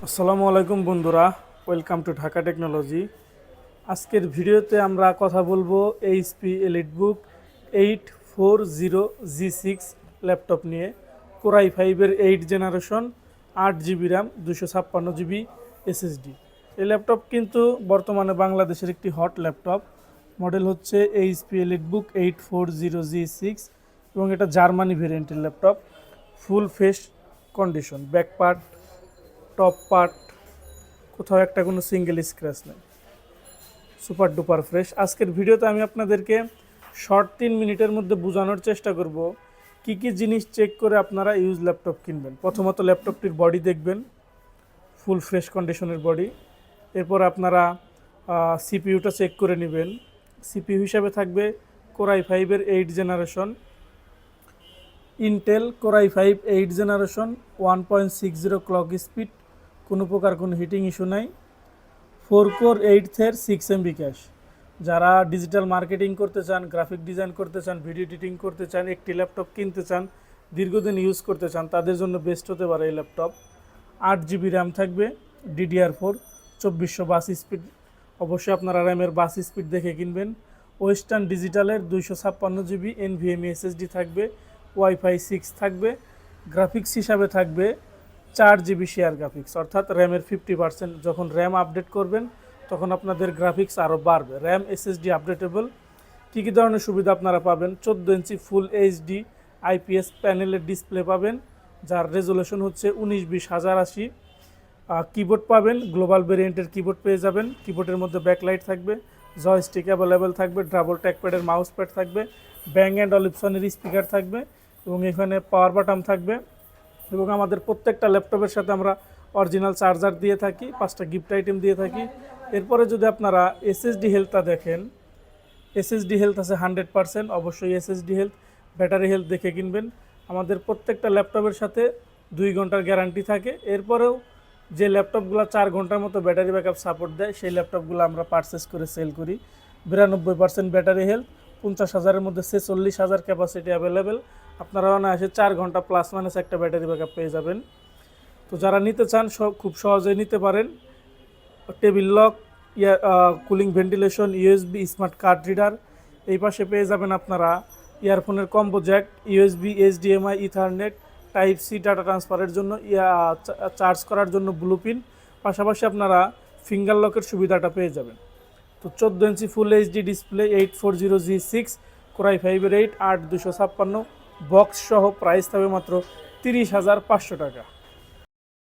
আসসালামু আলাইকুম বন্ধুরা, ওয়েলকাম টু ঢাকা টেকনোলজি। আজকের ভিডিওতে আমরা কথা বলবো এইচপি এলিটবুক 840G6 ল্যাপটপ নিয়ে। কোরাই 5-এর 8 generation, 8 GB RAM, 256 GB SSD. এই ল্যাপটপ কিন্তু বর্তমানে বাংলাদেশের একটি হট ল্যাপটপ। মডেল হচ্ছে এইচপি এলিটবুক 840G6 এবং এটা জার্মানি ভেরিয়েন্টের laptop. Full fresh condition, back part, top part, কোথাও একটা কোনো সিঙ্গেল স্ক্র্যাচ নেই, সুপার ডুপার ফ্রেশ। আজকের ভিডিওতে আমি আপনাদেরকে শর্ট 3 মিনিটের মধ্যে বোঝানোর চেষ্টা করব কি কি জিনিস চেক করে আপনারা ইউজ ল্যাপটপ কিনবেন। প্রথমত ল্যাপটপটির বডি দেখবেন, ফুল ফ্রেশ কন্ডিশনের বডি। এরপর আপনারা সিপিইউটা চেক করে নেবেন। সিপিইউ হিসাবে থাকবে কোরাই 5-এর 8 generation, Intel Core i 5 8 generation, 1.60 clock speed, কোনো প্রকার কোনো হিটিং ইস্যু নাই। 4 কোর 8-এর 6 MB ক্যাশ। যারা ডিজিটাল মার্কেটিং করতে চান, গ্রাফিক ডিজাইন করতে চান, ভিডিও এডিটিং করতে চান, একটি ল্যাপটপ কিনতে চান, দীর্ঘদিন ইউজ করতে চান, তাদের জন্য বেস্ট হতে পারে এই ল্যাপটপ। 8 জিবি র্যাম থাকবে, DDR4, 2400 বাস স্পিড। অবশ্যই আপনারা র্যামের বাস স্পিড দেখে কিনবেন। ওয়েস্টার্ন ডিজিটালের 256 জিবি NVMe SSD থাকবে, ওয়াইফাই 6 থাকবে। গ্রাফিক্স হিসাবে থাকবে 4 জিবি শেয়ার গ্রাফিক্স, অর্থাৎ র্যামের 50%। যখন র্যাম আপডেট করবেন তখন আপনাদের গ্রাফিক্স আরও বাড়বে। RAM SSD updatable. কী কী ধরনের সুবিধা আপনারা পাবেন? 14 ইঞ্চি ফুল এইচডি IPS প্যানেলের ডিসপ্লে পাবেন, যার রেজোলিউশন হচ্ছে 1920x1080। কিবোর্ড পাবেন, গ্লোবাল ভেরিয়েন্টের কিবোর্ড পেয়ে যাবেন। কিবোর্ডের মধ্যে ব্যাকলাইট থাকবে, জয়স্টিক অ্যাভেলেবেল থাকবে, ডাবল ট্যাকপ্যাডের মাউস প্যাড থাকবে, ব্যাং অ্যান্ড অলিপসনের স্পিকার থাকবে এবং এখানে পাওয়ার বাটন থাকবে। এবং আমাদের প্রত্যেকটা ল্যাপটপের সাথে আমরা অরিজিনাল চার্জার দিয়ে থাকি, 5টা গিফট আইটেম দিয়ে থাকি। এরপরে যদি আপনারা এসএসডি হেলথটা দেখেন, এসএসডি হেলথ আছে 100%। অবশ্যই এসএসডি হেলথ, ব্যাটারি হেলথ দেখে কিনবেন। আমাদের প্রত্যেকটা ল্যাপটপের সাথে 2 ঘন্টার গ্যারান্টি থাকে। এরপরেও যে ল্যাপটপগুলো 4 ঘন্টার মতো ব্যাটারি ব্যাকআপ সাপোর্ট দেয়, সেই ল্যাপটপগুলো আমরা পারচেস করে সেল করি। 92% ব্যাটারি হেলথ, 50,000-এর মধ্যে 46,000 ক্যাপাসিটি অ্যাভেলেবেল। আপনারা অনায়াসে 4 ঘন্টা প্লাস মাইনাস একটা ব্যাটারি ব্যাকআপ পেয়ে যাবেন। তো যারা নিতে চান খুব সহজেই নিতে পারেন। Table lock, cooling ventilation, USB smart card reader. এই পাশে পেয়ে যাবেন আপনারা ইয়ারফোনের কম্বো জ্যাক, USB HDMI ইথারনেট, টাইপ সি ডাটা ট্রান্সফারের জন্য, চার্জ করার জন্য ব্লুপিন। পাশাপাশি আপনারা ফিঙ্গার লকের সুবিধাটা পেয়ে যাবেন। তো 14 inch full HD display, 840G6 Core i 5-এর 8, 8256 বক্স সহ প্রাইস থাকবে মাত্র 30,500 টাকা।